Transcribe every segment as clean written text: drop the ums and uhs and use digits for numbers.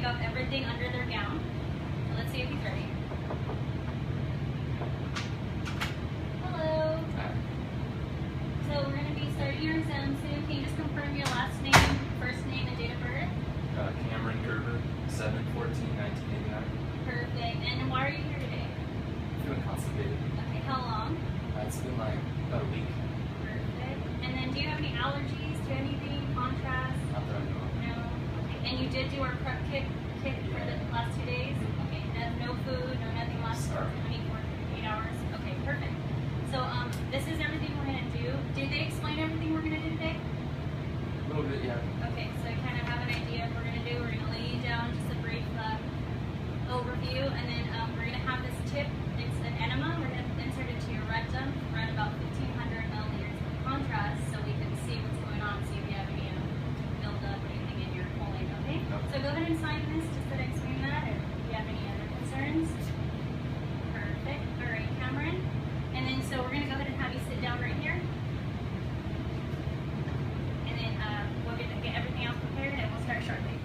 take off everything under their gown. So let's see if he's ready. Hello. Hi. So we're going to be starting your exam soon. Can you just confirm your last name, first name, and date of birth? Cameron Gerber, 7/14/1989. Perfect. And why are you here today? Feeling constipated. Okay, how long? It's been like about a week. Perfect. And then do you have any allergies to anything? Contrast? Not that I know of. No. Okay. And you did do our prep kit for the last 2 days? Okay. No food, no nothing last 8 hours? Okay, perfect. So this is everything we're going to do. Did they explain everything we're going to do today? A little bit, yeah. Okay, so you kind of have an idea of what we're going to do. We're going to lay you down, just a brief overview, and then we're going to have this tip. It's an enema. We're going to insert it to your rectum, run about 1,500 milliliters of contrast so we can see what's going on, see if you have any buildup or anything in your colon, okay? No. So go ahead and sign this just to explain that, or if you have any other concerns. Perfect. All right, Cameron. And then so we're going to go ahead and have you sit down right here. And then we'll get everything else prepared and we'll start shortly.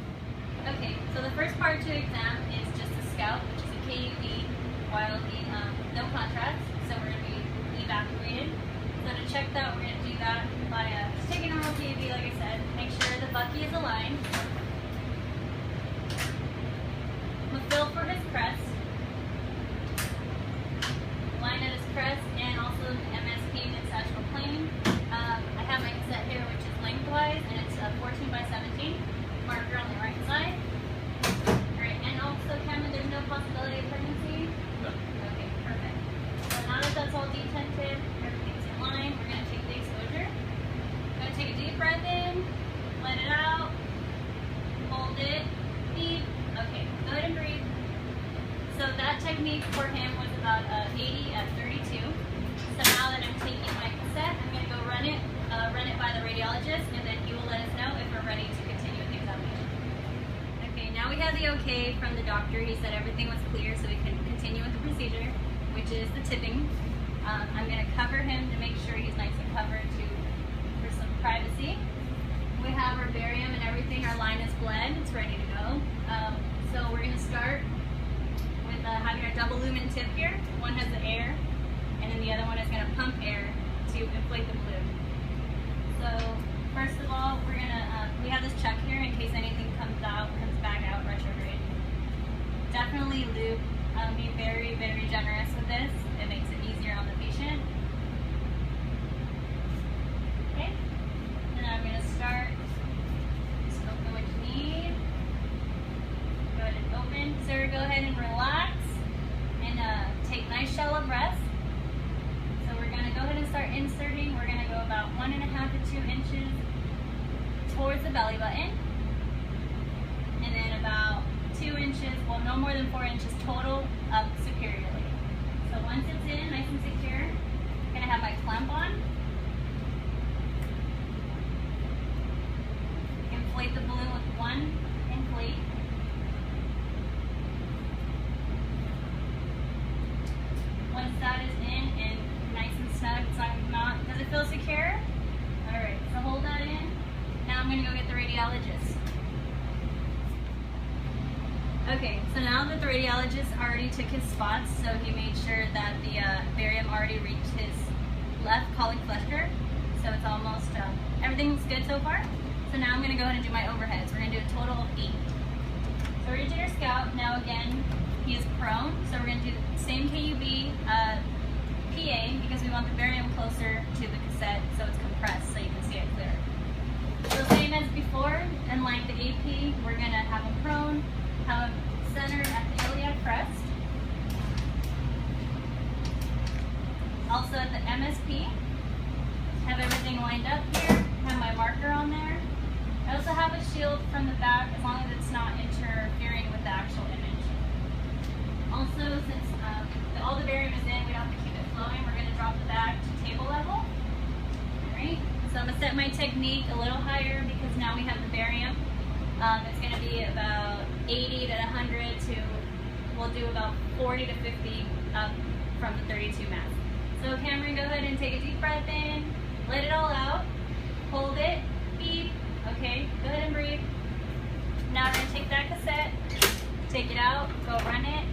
Okay, so the first part to the exam is just a scout, which is a KUV, while the no contrast. So we're going to be evacuated. So to check that, we're going to do that by just taking a normal KUV, like I said. Make sure the bucky is aligned. We'll feel for his crest. Line at his crest and also the MSP mid-sagittal plane. I have my cassette here, which is lengthwise, and it's 14/17. Marker on the right side. Alright, and also, Cameron, there's no possibility of pregnancy? No. Okay, perfect. So now that that's all detented, everything's in line, we're going to take the exposure. Going to take a deep breath in, let it out, hold it, beep. Okay, go ahead and breathe. So that technique for him was about 80 at 32. So now that I'm taking my cassette, I'm going to go run it by the radiologist, and then he will let us know if we're ready to continue with the examination. Okay, now we have the okay from the doctor. He said everything was clear, so we can continue with the procedure, which is the tipping. I'm going to cover him to make sure he's nice and covered for some privacy. We have our barium and everything. Our line is bled. It's ready to go. So we're going to start with having our double lumen tip here. One has the air, and then the other one is going to pump air to inflate the balloon. So first of all, we're going to, we have this chuck here in case anything comes back out retrograde. Definitely lube. Be very, very generous with this. It makes it easier on the patient. Okay, and I'm going to start. Just open what you need. Go ahead and open. Sarah, go ahead and relax and take nice shallow breaths. So we're going to go ahead and start inserting. We're going to go about 1.5 to 2 inches towards the belly button. And then about 2 inches, well, no more than 4 inches total up superiorly. So once it's in, nice and secure, I'm going to have my clamp on. Inflate the balloon with one inflate. Once that is in and nice and snug, it's not going to come out. Does it feel secure? Alright, so hold that in. Now I'm going to go get the radiologist. Okay, so now that the radiologist already took his spots, so he made sure that the barium already reached his left colic flexure. So it's almost, everything's good so far. So now I'm going to go ahead and do my overheads. We're going to do a total of 8. So we're going to do your scout. Now again, he is prone, so we're going to do the same KUB PA because we want the barium closer to the cassette so it's compressed so you can see it clear. So same as before, and like the AP, we're going to have him prone, have him centered at the iliac crest. Also at the MSP, have everything lined up here, have my marker on there. I also have a shield from the back as long as it's not interfering with the actual image. Also, since all the barium is in, we don't have to keep it flowing, we're going to drop the bag to table level. Alright, so I'm going to set my technique a little higher because now we have the barium. It's going to be about 80 to 100 to, we'll do about 40 to 50 up from the 32 mass. So Cameron, go ahead and take a deep breath in, let it all out, hold it, beep, okay, go ahead and breathe. Now we're gonna take that cassette, take it out, go run it.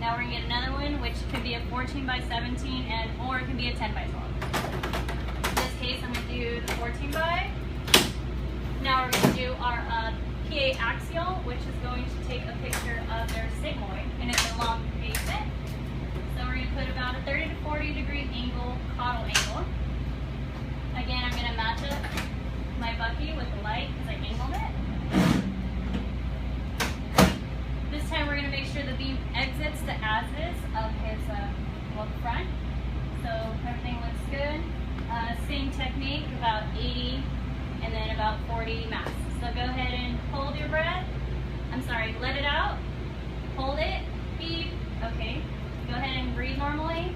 Now we're gonna get another one, which could be a 14 by 17 or it can be a 10 by 12. In this case, I'm gonna do the 14 by. Now we're gonna do our PA axial, which is going to take a picture of their sigmoid, and it's a long basement. So we're gonna put about a 30 to 40 degree angle, caudal angle. Again, I'm gonna match up my bucky with the light because I angled it. This time we're going to make sure the beam exits the as-is of his front. So everything looks good. Same technique, about 80 and then about 40 mass. So go ahead and hold your breath. I'm sorry, let it out. Hold it. Beep. Okay. Go ahead and breathe normally.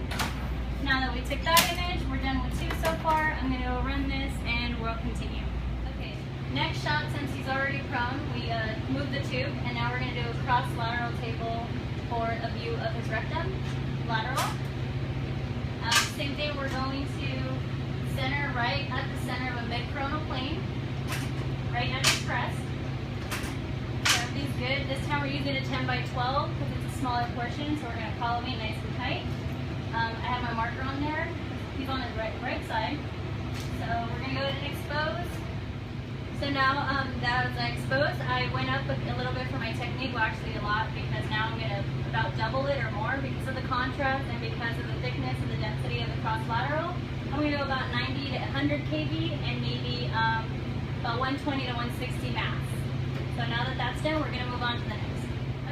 Now that we took that image, we're done with 2 so far. I'm going to go run this and we'll continue. Okay, next shot, since he's already prone, we move the tube, and now we're going to do a cross-lateral table for a view of his rectum, lateral. Same thing, we're going to center right at the center of a mid-coronal plane, right at his crest. So everything's good. This time we're using a 10 by 12 because it's a smaller portion, so we're going to collimate nice and tight. I have my marker on there. He's on his right side. So we're going to go ahead and expose. So now that was exposed, I went up a little bit for my technique, well actually a lot, because now I'm going to about double it or more because of the contrast and because of the thickness and the density of the cross lateral. I'm going to go about 90 to 100 kV and maybe about 120 to 160 mass. So now that that's done, we're going to move on to the next.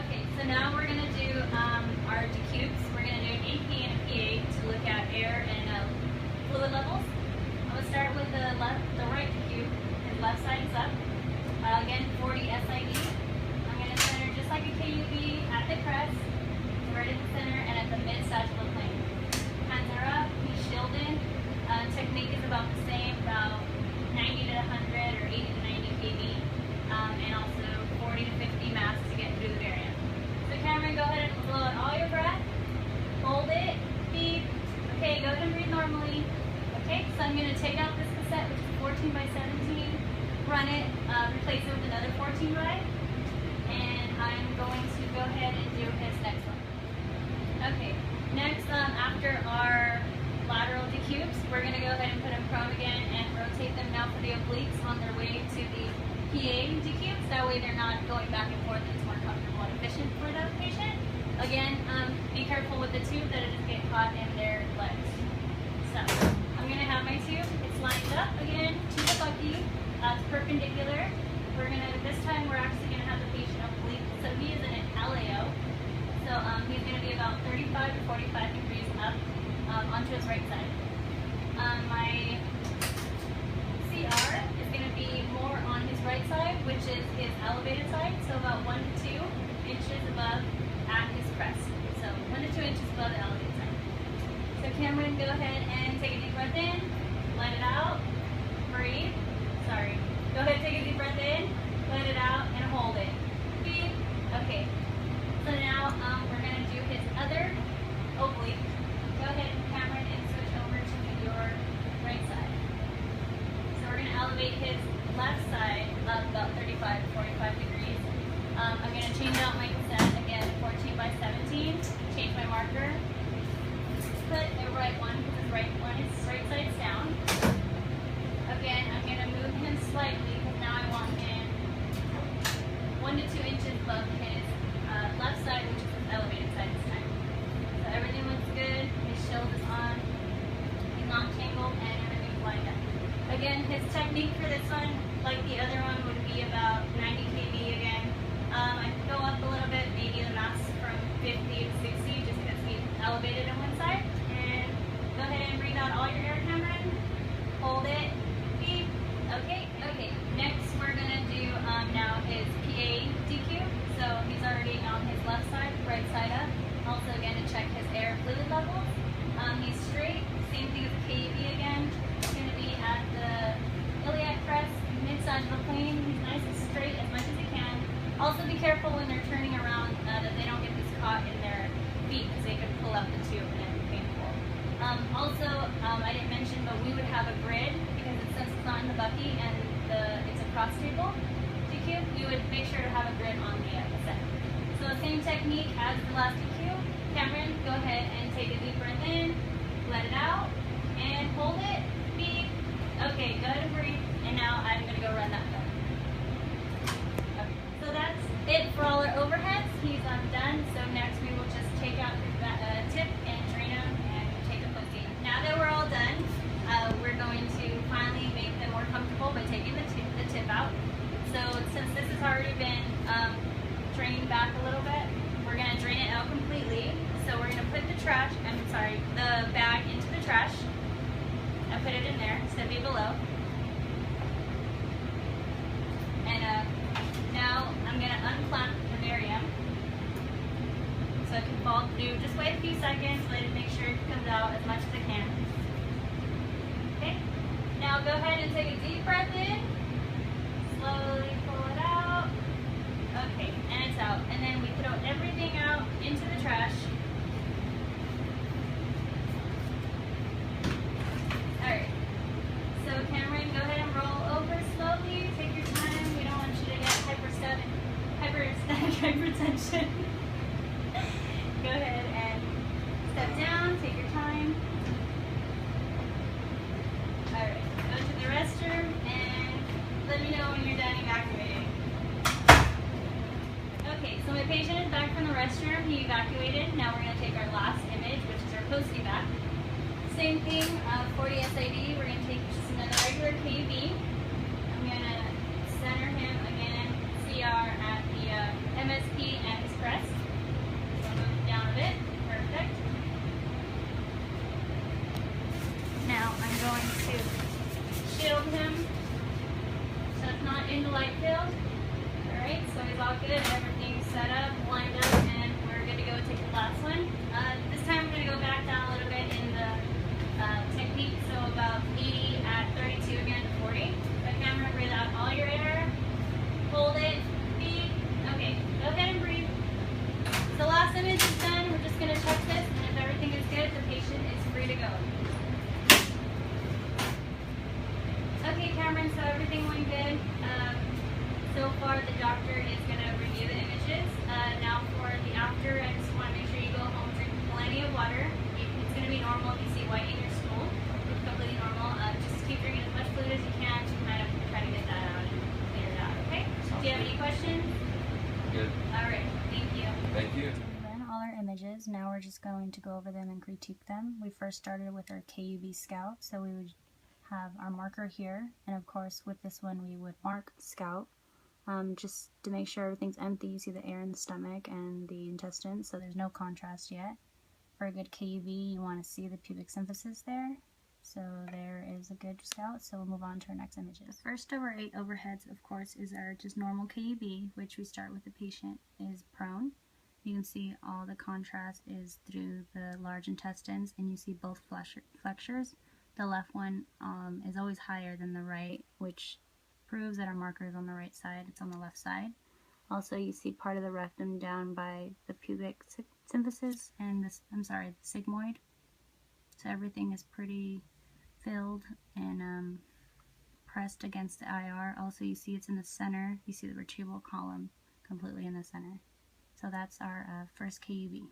Okay, so now we're going to do our decubes. We're going to do an AP and a PA to look at air and fluid levels. I'm going to start with the right decube. His left side is up. Again, 40 SID. I'm going to center just like a KUB at the crest, right at the center, and at the mid-sagittal plane. Hands are up. He's shielded. Technique is about the same, about 90 to 100 or 80 to 90 kV, and also 40 to 50 mass to get through the variant. So Cameron, go ahead and blow out all your breath. Hold it. Beep. Okay, go ahead and breathe normally. Okay, so I'm going to take out this cassette, which is 14 by 17, run it, replace it with another 14 by, and I'm going to go ahead and do his next one. Okay, next, after our lateral decubes, we're going to go ahead and put him prone again and rotate them now for the obliques on their way to the PA decubes. That way they're not going back and forth. It's more comfortable and efficient for the patient. Again, be careful with the tube that it doesn't get caught in their legs. So I'm going to have my tube. It's lined up again to the bucky. It's perpendicular. This time we're actually going to have the patient oblique. So he is in an LAO. So he's going to be about 35 to 45 degrees up onto his right side. My CR is going to be more on his right side, which is his elevated side. So about 1 to 2 inches above at his crest. So 1 to 2 inches above the elevated side. So Cameron, go ahead and take a deep breath in, let it out, breathe. Sorry. Go ahead and take a deep breath in, let it out, and hold it. Breathe. Okay. So now we're going to do his other oblique. Go ahead, Cameron, and switch over to your right side. So we're going to elevate his left side up about 35 to 45 degrees. I'm going to change out my cassette again, 14 by 17. Change my marker. Put the right one because his right side's down. Again, I'm going to move him slightly because now I want him 1 to 2 inches above his left side, which is his elevated side this time. So everything looks good. His shield is on. He's not tangled, and everything's lined up. Again, his technique for this one, like the other one, would be about 90 kV again. I could go up a little bit, maybe the mass from 50 to 60, just because he's elevated on one side. And go ahead and breathe out all your air, Cameron. Hold it. Beep. Okay. Okay. Next, we're gonna do now his PA DQ. So he's already on his left side, right side up. Also, again, to check his air fluid levels. He's straight. Same thing with KV again. It's gonna be at the iliac crest, mid-sagittal plane. He's nice and straight as much as he can. Also, be careful when they're turning around that they don't get this caught in their feet because they could pull out the tube and it'd be painful. Also, I didn't mention, but we would have a grid because since it's not in the bucky and it's a cross table EQ, we would make sure to have a grid on the set. So the same technique as the last EQ. Cameron, go ahead and take a deep breath in, let it out, and hold it. Beep. Okay, go ahead and breathe. And now I'm going to go run that film. Okay. So that's it for all our overheads. He's done. So next we will just take out the tip and drain them and take a posting. Now that we're all done, we're going to finally make them more comfortable by taking the tip out. So since this has already been drained back a little bit, we're going to drain it out completely. So we're going to put the bag into the trash. I put it in there, so it'll be below. And now I'm going to unclamp the Barium so it can fall through. Just wait a few seconds, let it make sure it comes out as much as it can. Okay, now go ahead and take a deep breath in, slowly pull it out. Okay, and it's out. And then we throw everything out into the trash. Alright, so Cameron, go ahead and roll over slowly. Take your time. We don't want you to get hyperstatic hypertension. Go ahead and step down. Take your time. Alright, go to the restroom and let me know when you're done evacuating. Okay, so my patient is back from the restroom. He evacuated. Now we're going to take our last image, which is our post-evac. Same thing, 40 SID. We're going to take just another regular KUB. I'm going to center him again, CR at the MSP and his crest. So move it down a bit. Perfect. Now I'm going to shield him so it's not in the light field. Alright, so he's all good. Everything's set up, lined up, and we're good to go take the last one. This time we're going to go back down a little bit in the technique, so about 80 at 32 again to 40. But Cameron, breathe out all your air. Hold it. Beep. Okay, go ahead and breathe. The last image is done. We're just going to check this, and if everything is good, the patient is free to go. Okay, Cameron, so everything went good. So far, the doctor is going to review the images. Now for the after, I just want to make sure you go home, drink plenty of water. It's going to be normal if you see white in your stool. It's completely normal. Just keep drinking as much fluid as you can to kind of try to get that out and clear it out, okay? Do you have any questions? Good. All right, thank you. Thank you. We ran all our images. Now we're just going to go over them and critique them. We first started with our KUB scout, so we would have our marker here, and of course with this one we would mark scout. Just to make sure everything's empty. You see the air in the stomach and the intestines, so there's no contrast yet. For a good KUB, you want to see the pubic symphysis there. So there is a good scout, so we'll move on to our next images. The first of our 8 overheads, of course, is our just normal KUB, which we start with the patient is prone. You can see all the contrast is through the large intestines, and you see both flexures. The left one is always higher than the right, which proves that our marker is on the right side. It's on the left side. Also, you see part of the rectum down by the pubic symphysis and the sigmoid. So everything is pretty filled and pressed against the IR. Also, you see it's in the center. You see the vertebral column completely in the center. So that's our first KUB.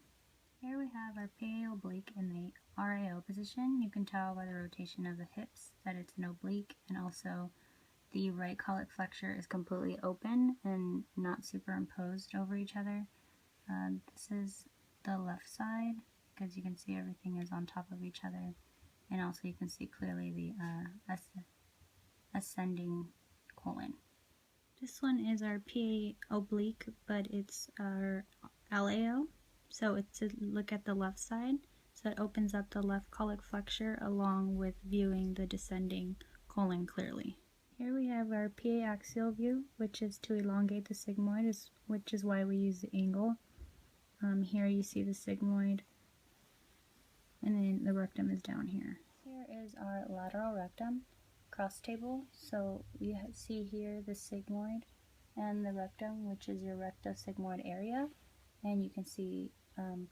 Here we have our PA oblique in the RAO position. You can tell by the rotation of the hips that it's an oblique, and also the right colic flexure is completely open and not superimposed over each other. This is the left side, because you can see everything is on top of each other, and also you can see clearly the ascending colon. This one is our PA oblique, but it's our LAO, so it's to look at the left side, so it opens up the left colic flexure along with viewing the descending colon clearly. Here we have our PA axial view, which is to elongate the sigmoid, which is why we use the angle. Here you see the sigmoid, and then the rectum is down here. Here is our lateral rectum cross table. So we see here the sigmoid and the rectum, which is your rectosigmoid area, and you can see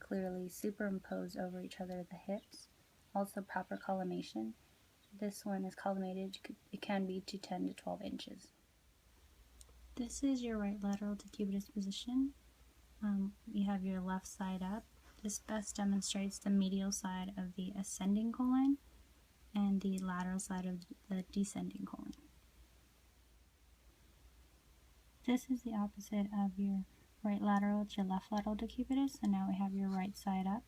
clearly superimposed over each other the hips. Also proper collimation. This one is collimated. It can be to 10 to 12 inches. This is your right lateral decubitus position. You have your left side up. This best demonstrates the medial side of the ascending colon and the lateral side of the descending colon. This is the opposite of your right lateral to your left lateral decubitus, and now we have your right side up.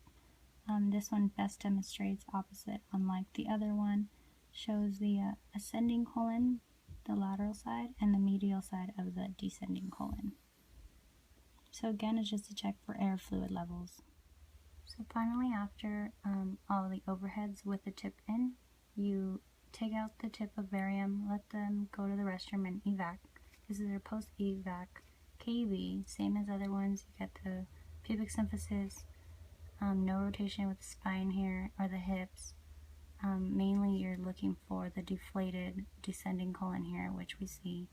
This one best demonstrates opposite, unlike the other one, shows the ascending colon, the lateral side, and the medial side of the descending colon. So again, it's just to check for air fluid levels. So finally, after all the overheads with the tip in, you take out the tip of barium, let them go to the restroom and evac. This is their post-evac KEB, same as other ones. You get the pubic symphysis, no rotation with the spine here or the hips. Mainly you're looking for the deflated descending colon here, which we see,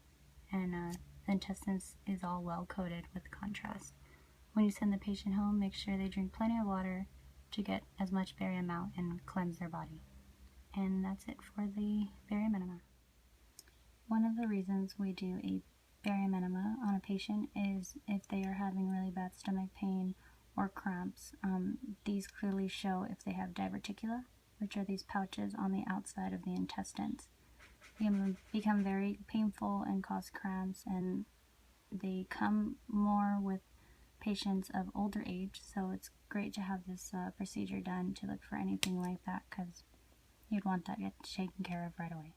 and the intestines is all well coated with contrast. When you send the patient home, make sure they drink plenty of water to get as much barium out and cleanse their body. And that's it for the barium enema. One of the reasons we do a barium enema on a patient is if they are having really bad stomach pain or cramps. These clearly show if they have diverticula, which are these pouches on the outside of the intestines. They can become very painful and cause cramps, and they come more with patients of older age, so it's great to have this procedure done to look for anything like that, because you'd want that taken care of right away.